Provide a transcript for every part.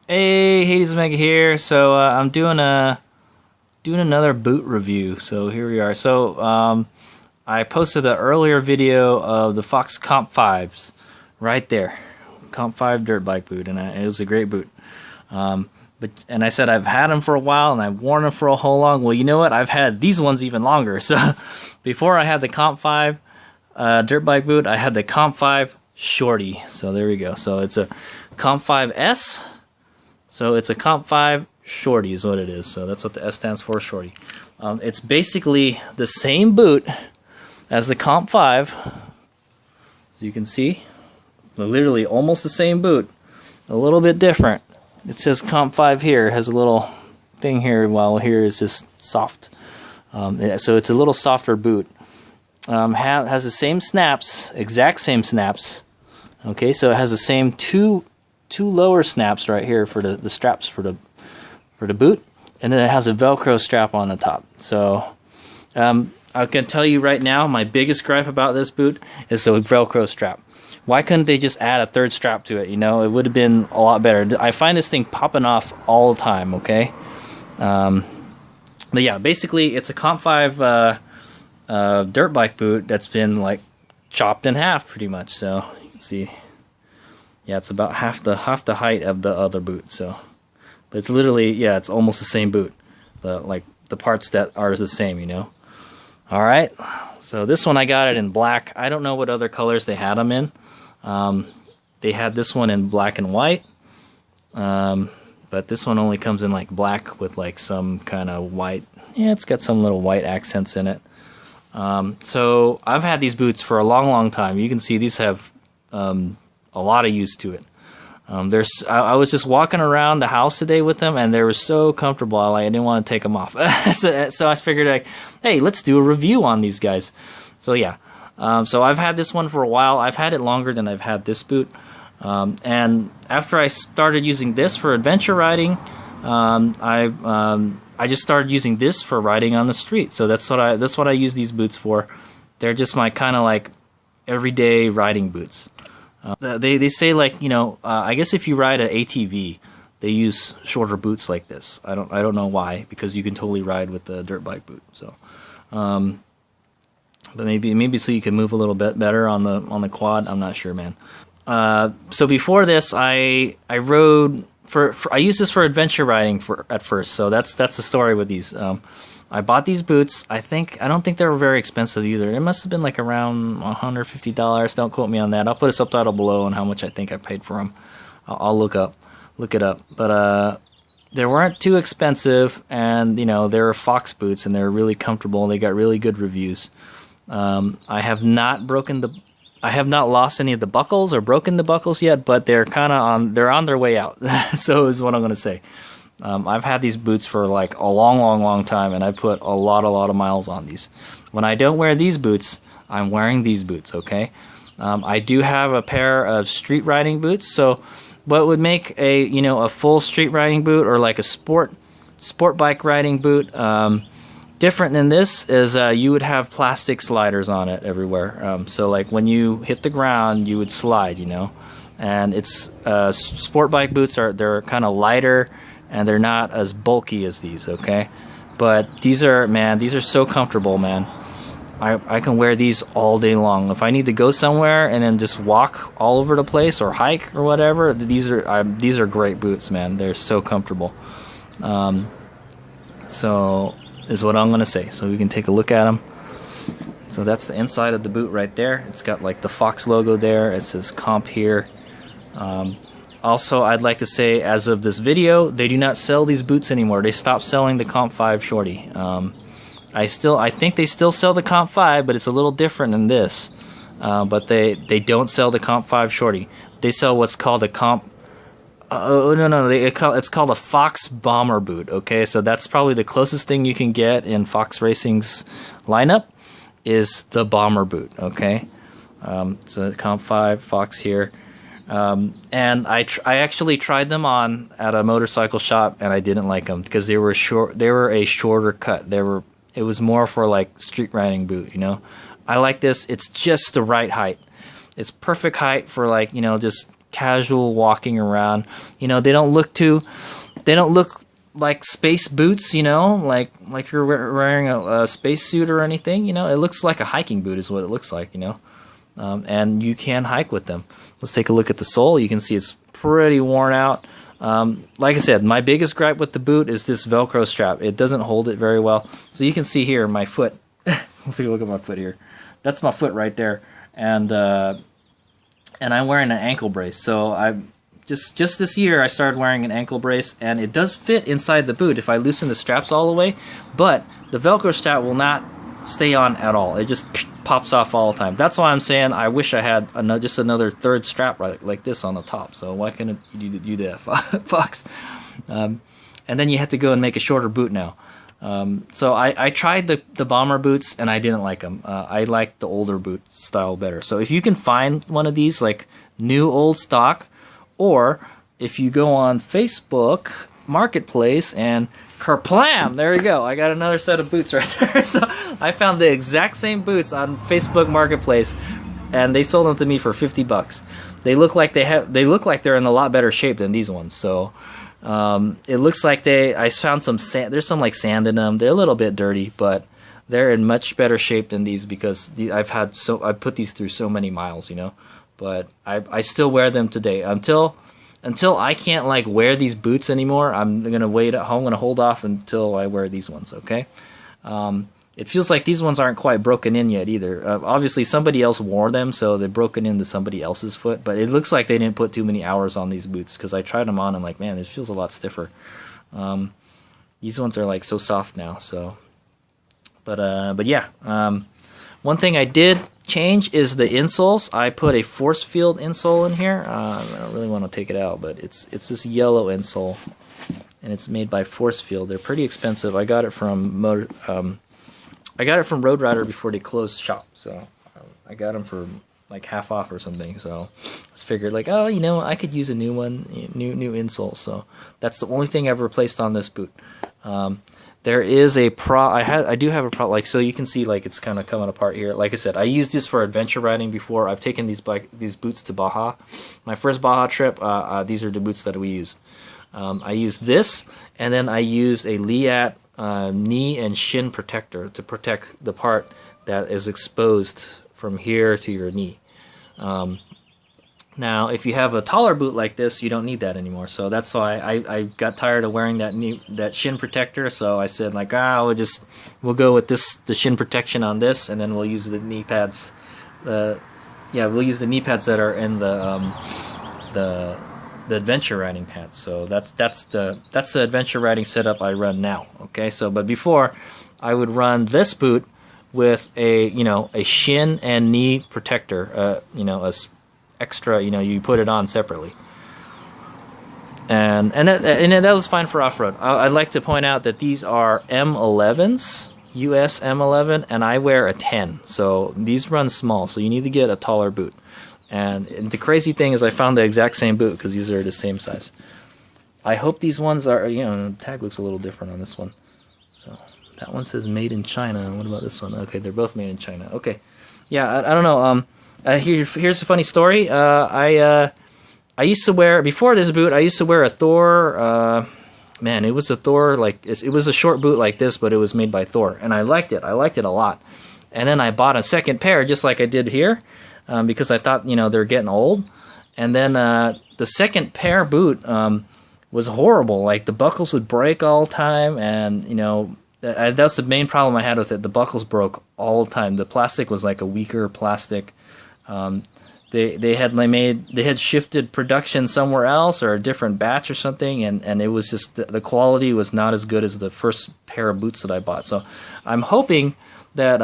Hey, Hades Mega here. So I'm doing another boot review. So here we are. So I posted an earlier video of the Fox Comp 5s right there, Comp 5 dirt bike boot, and it was a great boot. And I said I've had them for a while and I've worn them for a whole long. Well, you know what? I've had these ones even longer. So before I had the Comp 5 dirt bike boot, I had the Comp 5 Shorty. So there we go. So it's a Comp 5S. So it's a Comp 5 Shorty is what it is. So that's what the S stands for, Shorty. It's basically the same boot as the Comp 5. As you can see, literally almost the same boot. A little bit different. It says Comp 5 here. It has a little thing here, while here is just soft. So it's a little softer boot. Has the same snaps, exact same snaps. Okay, so it has the same two lower snaps right here for the straps for the boot, and then it has a Velcro strap on the top. So I can tell you right now, my biggest gripe about this boot is the Velcro strap. Why couldn't they just add a third strap to it? You know, it would have been a lot better. I find this thing popping off all the time. Okay, but yeah, basically it's a Comp 5 dirt bike boot that's been like chopped in half pretty much. So you can see. Yeah, it's about half the height of the other boot. So, but it's literally, yeah, it's almost the same boot. The parts that are the same, you know. All right. So this one I got it in black. I don't know what other colors they had them in. They had this one in black and white. But this one only comes in like black with like some kind of white. Yeah, it's got some little white accents in it. So I've had these boots for a long time. You can see these have a lot of use to it. I was just walking around the house today with them, and they were so comfortable. I didn't want to take them off. so I figured, like, hey, let's do a review on these guys. So yeah, so I've had this one for a while. I've had it longer than I've had this boot. And after I started using this for adventure riding, I just started using this for riding on the street. So that's what I use these boots for. They're just my kind of like everyday riding boots. They say, like, you know, I guess if you ride an ATV, they use shorter boots like this. I don't know why, because you can totally ride with the dirt bike boot. So, but maybe so you can move a little bit better on the quad. I'm not sure, man. So before this, I rode I used this for adventure riding at first. So that's the story with these. I bought these boots. I don't think they were very expensive either. It must have been like around $150. Don't quote me on that. I'll put a subtitle below on how much I think I paid for them. I'll look it up. But they weren't too expensive, and you know, they were Fox boots, and they were really comfortable. They got really good reviews. I have not lost any of the buckles or broken the buckles yet, but they're on their way out. So is what I'm gonna say. I've had these boots for like a long time, and I put a lot of miles on these. When I don't wear these boots, I'm wearing these boots, okay? I do have a pair of street riding boots, so what would make a full street riding boot, or like a sport bike riding boot, different than this is you would have plastic sliders on it everywhere. So like when you hit the ground, you would slide, you know? And it's sport bike boots they're kind of lighter, and they're not as bulky as these, okay? But these are so comfortable, man. I can wear these all day long. If I need to go somewhere and then just walk all over the place or hike or whatever, these are great boots, man. They're so comfortable. So is what I'm gonna say. So we can take a look at them. So that's the inside of the boot right there. It's got like the Fox logo there. It says Comp here. Also, I'd like to say, as of this video, they do not sell these boots anymore. They stopped selling the Comp 5 Shorty. I think they still sell the Comp 5, but it's a little different than this. But they don't sell the Comp 5 Shorty. They sell what's called a Comp... it's called a Fox Bomber boot, okay? So that's probably the closest thing you can get in Fox Racing's lineup is the Bomber boot, okay? So Comp 5, Fox here. And I actually tried them on at a motorcycle shop, and I didn't like them because they were short. They were a shorter cut. It was more for like street riding boot, you know. I like this. It's just the right height. It's perfect height for, like, you know, just casual walking around. You know, they don't look like space boots, you know, like you're wearing a space suit or anything. You know, it looks like a hiking boot is what it looks like, you know. And you can hike with them. Let's take a look at the sole. You can see it's pretty worn out. Like I said, my biggest gripe with the boot is this Velcro strap. It doesn't hold it very well. So you can see here my foot. Let's take a look at my foot here. That's my foot right there. And I'm wearing an ankle brace. So I just this year I started wearing an ankle brace, and it does fit inside the boot if I loosen the straps all the way. But the Velcro strap will not stay on at all. It just pops off all the time. That's why I'm saying I wish I had just another third strap like this on the top. So why can't you do that, Fox? And then you have to go and make a shorter boot now. So I tried the bomber boots and I didn't like them. I like the older boot style better. So if you can find one of these like new old stock, or if you go on Facebook Marketplace and kerplam, there you go, I got another set of boots right there. So I found the exact same boots on Facebook Marketplace, and they sold them to me for $50. They look like they're in a lot better shape than these ones. So it looks like I found some sand. There's some like sand in them. They're a little bit dirty, but they're in much better shape than these because I put these through so many miles, you know. But I still wear them today until I can't like wear these boots anymore. I'm gonna wait at home. I'm gonna hold off until I wear these ones. Okay. It feels like these ones aren't quite broken in yet either. Obviously, somebody else wore them, so they're broken into somebody else's foot. But it looks like they didn't put too many hours on these boots because I tried them on and like, man, it feels a lot stiffer. These ones are like so soft now. So, but yeah. One thing I did change is the insoles. I put a force field insole in here. I don't really want to take it out, but it's this yellow insole, and it's made by Force Field. They're pretty expensive. I got it from Road Rider before they closed shop, so I got them for like half off or something. So I just figured like, oh, you know, I could use a new one, new insole. So that's the only thing I've replaced on this boot. There is a I do have a pro, like, so you can see like it's kind of coming apart here. Like I said, I used this for adventure riding before. I've taken these boots to Baja. My first Baja trip, these are the boots that we used. I used this, and then I used a Liat knee and shin protector to protect the part that is exposed from here to your knee. Now, if you have a taller boot like this, you don't need that anymore. So that's why I got tired of wearing that shin protector. So I said like, we'll go with the shin protection on this, and then we'll use the knee pads. We'll use the knee pads that are in the adventure riding pants. So that's the adventure riding setup I run now. Okay, so but before I would run this boot with a shin and knee protector. Extra, you put it on separately, and that was fine for off-road. I'd like to point out that these are M11s, US M11, and I wear a 10, so these run small, so you need to get a taller boot. And the crazy thing is I found the exact same boot because these are the same size. I hope these ones are, the tag looks a little different on this one. So that one says made in China. What about this one? Okay, they're both made in China. Okay, yeah, I don't know. Here's a funny story. I used to wear, before this boot, I used to wear a Thor. It was a Thor, like it was a short boot like this, but it was made by Thor, and I liked it. I liked it a lot. And then I bought a second pair, just like I did here, because I thought they're getting old. And then the second pair boot was horrible. Like the buckles would break all the time, and that's the main problem I had with it. The buckles broke all the time. The plastic was like a weaker plastic. They had shifted production somewhere else or a different batch or something, and it was just the quality was not as good as the first pair of boots that I bought. So I'm hoping that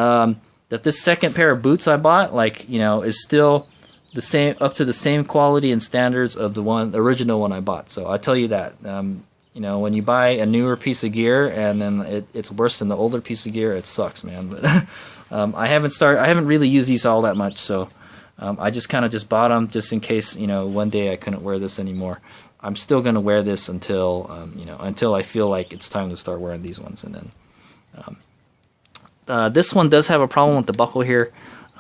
that this second pair of boots I bought, is still the same, up to the same quality and standards of the original one I bought. So I tell you that when you buy a newer piece of gear and then it's worse than the older piece of gear, it sucks, man. But I haven't really used these all that much, so. I just kind of bought them just in case, one day I couldn't wear this anymore. I'm still going to wear this until I feel like it's time to start wearing these ones. And then this one does have a problem with the buckle here.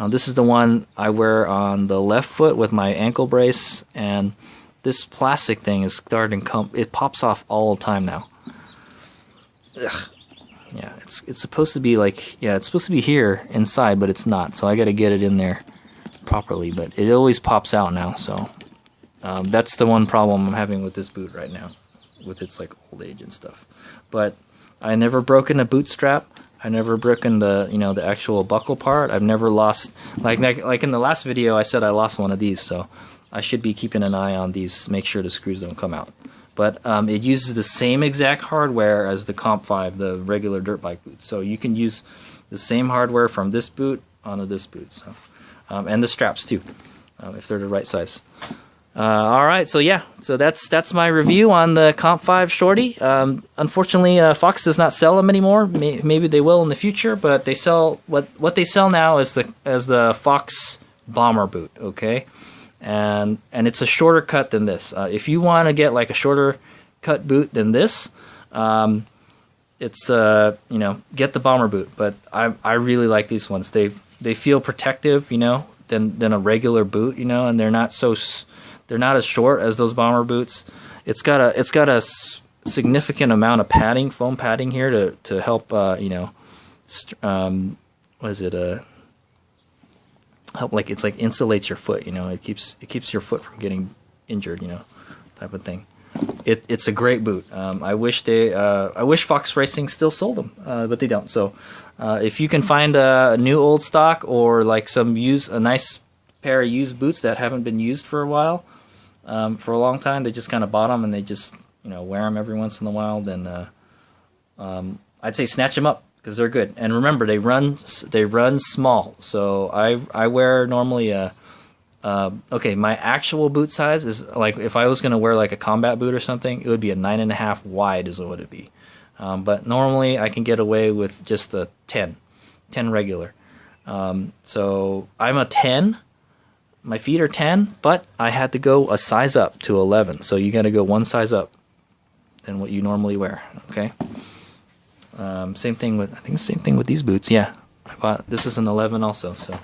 This is the one I wear on the left foot with my ankle brace, and this plastic thing is starting to come. It pops off all the time now. Ugh. Yeah, it's supposed to be like, yeah, it's supposed to be here inside, but it's not. So I got to get it in there properly. But it always pops out now. So that's the one problem I'm having with this boot right now, with its like old age and stuff. But I never broken a boot strap. I never broken the the actual buckle part. I've never lost like in the last video I said I lost one of these. So I should be keeping an eye on these. Make sure the screws don't come out. But it uses the same exact hardware as the Comp 5, the regular dirt bike boot. So you can use the same hardware from this boot onto this boot. So, and the straps too, if they're the right size. All right, so yeah, so that's my review on the Comp 5 Shorty. Unfortunately, Fox does not sell them anymore. Maybe they will in the future, but they sell what they sell now is the Fox Bomber boot. Okay. And it's a shorter cut than this. If you want to get like a shorter cut boot than this, it's get the Bomber boot. But I really like these ones. They feel protective, than a regular boot, and they're not as short as those Bomber boots. It's got a significant amount of padding, foam padding here to help help, like it's like insulates your foot, it keeps your foot from getting injured, type of thing. It's a great boot. I wish Fox Racing still sold them, but they don't. So if you can find a new old stock or like a nice pair of used boots that haven't been used for a while, for a long time, they just kind of bought them and they just wear them every once in a while, then I'd say snatch them up, because they're good. And remember, they run small. So I wear normally okay, my actual boot size is like, if I was going to wear like a combat boot or something, it would be a 9.5 wide is what it'd be. But normally I can get away with just a 10 regular. So I'm a 10. My feet are 10, but I had to go a size up to 11. So you got to go one size up than what you normally wear. Okay. Same thing with these boots. Yeah, this is an 11 also. So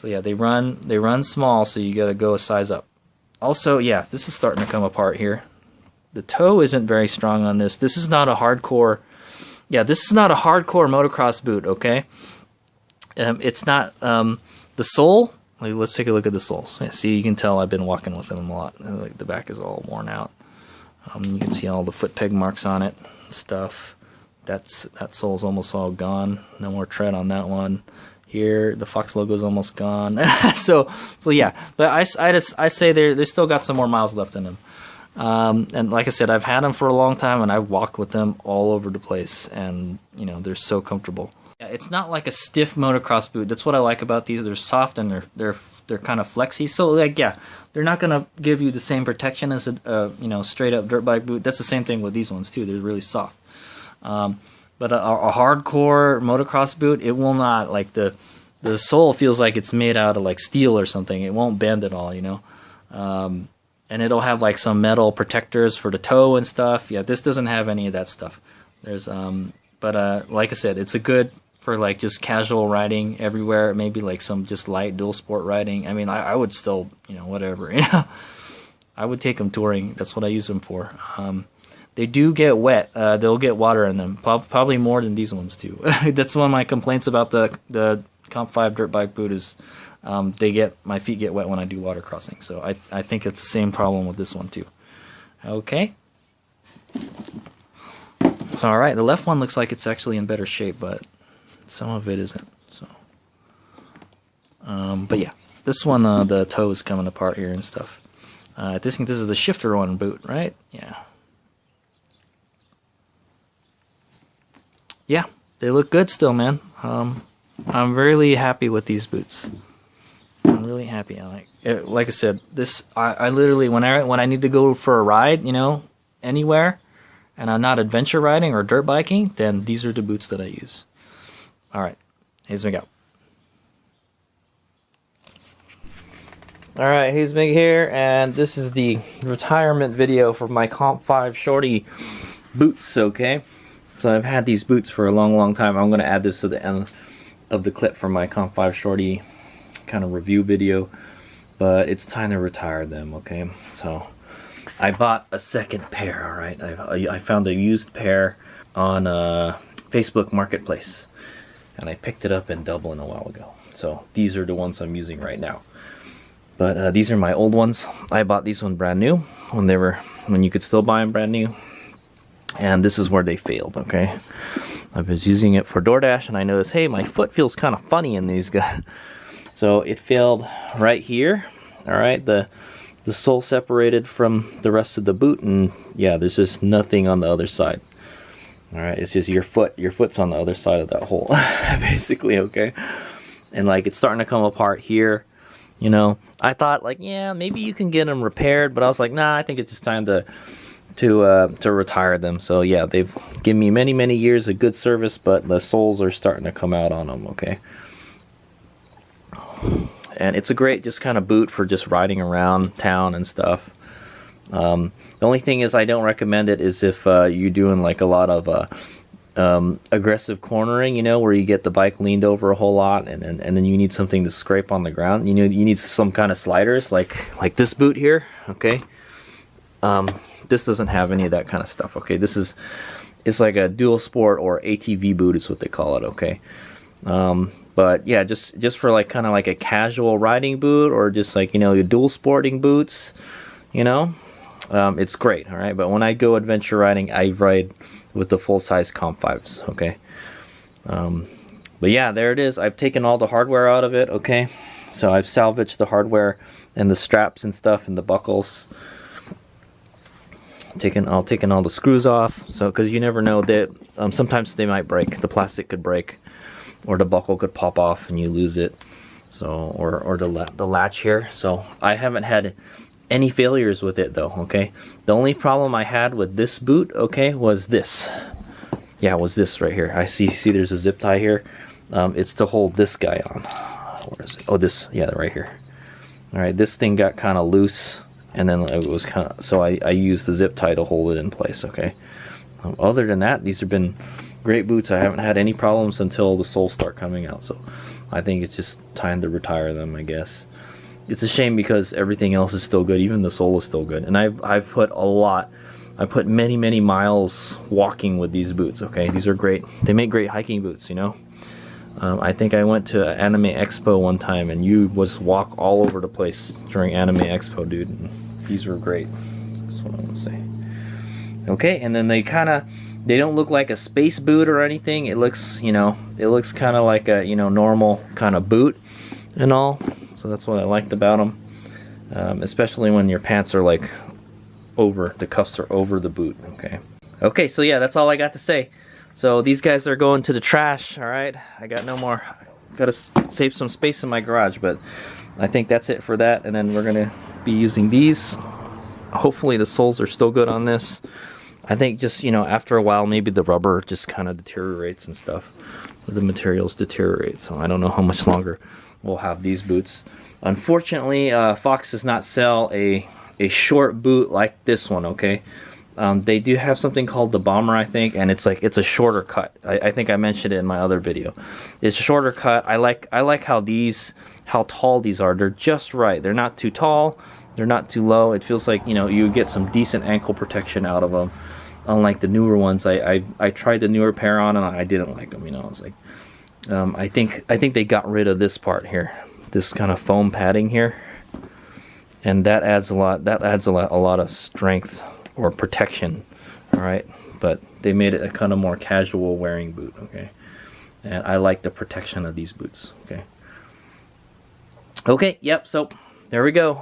yeah, they run small, so you got to go a size up. Also, yeah, this is starting to come apart here. The toe isn't very strong on this. This is not a hardcore. Yeah, this is not a hardcore motocross boot. Okay, it's not the sole. Like, let's take a look at the soles. Yeah, see, you can tell I've been walking with them a lot. Like the back is all worn out. You can see all the foot peg marks on it, stuff. That sole's almost all gone. No more tread on that one. Here, the Fox logo's almost gone. so yeah. But I say they still got some more miles left in them. And like I said, I've had them for a long time, and I've walked with them all over the place, and they're so comfortable. Yeah, it's not like a stiff motocross boot. That's what I like about these. They're soft and they're kind of flexy. So like, yeah, they're not gonna give you the same protection as a straight up dirt bike boot. That's the same thing with these ones too. They're really soft. But a hardcore motocross boot, it will not, like the sole feels like it's made out of like steel or something. It won't bend at all, and it'll have like some metal protectors for the toe and stuff. Yeah, this doesn't have any of that stuff. There's but like I said, it's a good for like just casual riding everywhere. Maybe like some just light dual sport riding. I mean, I would still whatever I would take them touring. That's what I use them for. They do get wet. They'll get water in them, probably more than these ones too. That's one of my complaints about the Comp 5 dirt bike boot is my feet get wet when I do water crossing. So I think it's the same problem with this one too. Okay. So all right, the left one looks like it's actually in better shape, but some of it isn't. So, but yeah, this one the toe is coming apart here and stuff. I think this is the shifter one boot, right? Yeah. Yeah, they look good still, man. I'm really happy with these boots. I'm really happy. Like I said, this I literally when I need to go for a ride, anywhere, and I'm not adventure riding or dirt biking, then these are the boots that I use. All right, here's me go. All right, here's Mig here, and this is the retirement video for my Comp 5 Shorty boots. Okay. So I've had these boots for a long time. I'm going to add this to the end of the clip for my Comp 5 Shorty kind of review video, but it's time to retire them, okay? So I bought a second pair, all right? I found a used pair on Facebook Marketplace, and I picked it up in Dublin a while ago. So these are the ones I'm using right now. But these are my old ones. I bought these ones brand new when you could still buy them brand new. And this is where they failed, okay? I was using it for DoorDash, and I noticed, hey, my foot feels kind of funny in these guys. So it failed right here, all right? The sole separated from the rest of the boot, and yeah, there's just nothing on the other side. All right, it's just your foot's on the other side of that hole, basically, okay? And like, it's starting to come apart here, you know. I thought, like, yeah, maybe you can get them repaired, but I was like, nah, I think it's just time to retire them. So yeah, they've given me many years of good service, but the soles are starting to come out on them, okay? And it's a great just kind of boot for just riding around town and stuff. The only thing is I don't recommend it is if you're doing like a lot of aggressive cornering, you know, where you get the bike leaned over a whole lot, and then you need something to scrape on the ground. You know, you need some kind of sliders like this boot here, okay? This doesn't have any of that kind of stuff, okay? It's like a dual sport or ATV boot is what they call it, okay? But yeah, just for like kind of like a casual riding boot, or just like, you know, your dual sporting boots, you know, it's great, all right? But when I go adventure riding, I ride with the full-size Comp 5s, okay? But yeah, there it is. I've taken all the hardware out of it, okay? So I've salvaged the hardware and the straps and stuff and the buckles. Taken all the screws off, so because you never know that sometimes they might break. The plastic could break, or the buckle could pop off and you lose it. So or the latch here. So I haven't had any failures with it though, okay? The only problem I had with this boot, okay, was this. Yeah, was this right here. I see there's a zip tie here. It's to hold this guy on. Where is it? Oh, this, yeah, right here. All right, this thing got kind of loose, and then it was kind of, so I used the zip tie to hold it in place, okay? Other than that, these have been great boots. I haven't had any problems until the soles start coming out, so I think it's just time to retire them, I guess. It's a shame because everything else is still good. Even the sole is still good. And I've put many miles walking with these boots, okay? These are great. They make great hiking boots, you know? I think I went to an Anime Expo one time, and you was walk all over the place during Anime Expo, dude. And these were great. That's what I want to say. Okay, and then they don't look like a space boot or anything. It looks, you know, kind of like a, you know, normal kind of boot and all. So that's what I liked about them, especially when your pants are like the cuffs are over the boot, okay? Okay, so yeah, that's all I got to say. So these guys are going to the trash, all right? I got no more. Gotta save some space in my garage, but I think that's it for that. And then we're gonna be using these. Hopefully the soles are still good on this. I think just, you know, after a while, maybe the rubber just kind of deteriorates and stuff. The materials deteriorate, so I don't know how much longer we'll have these boots. Unfortunately, Fox does not sell a short boot like this one, okay? They do have something called the Bomber, I think, and it's a shorter cut. I think I mentioned it in my other video. It's a shorter cut. I like how tall these are. They're just right. They're not too tall. They're not too low. It feels like, you know, you get some decent ankle protection out of them. Unlike the newer ones, I tried the newer pair on and I didn't like them. You know, I was like, I think they got rid of this part here, this kind of foam padding here, and that adds a lot. That adds a lot of strength or protection. All right, but they made it a kind of more casual wearing boot. Okay, and I like the protection of these boots. Okay. Okay. Yep. So there we go.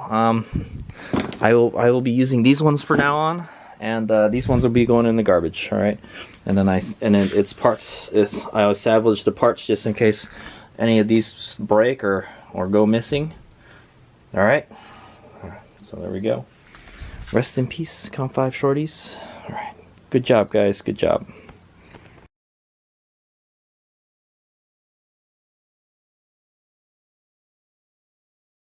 I will be using these ones for now on. And these ones will be going in the garbage, all right? And then its parts I will salvage the parts just in case any of these break or go missing. All right. So there we go. Rest in peace, Comp 5 shorties. All right. Good job, guys. Good job.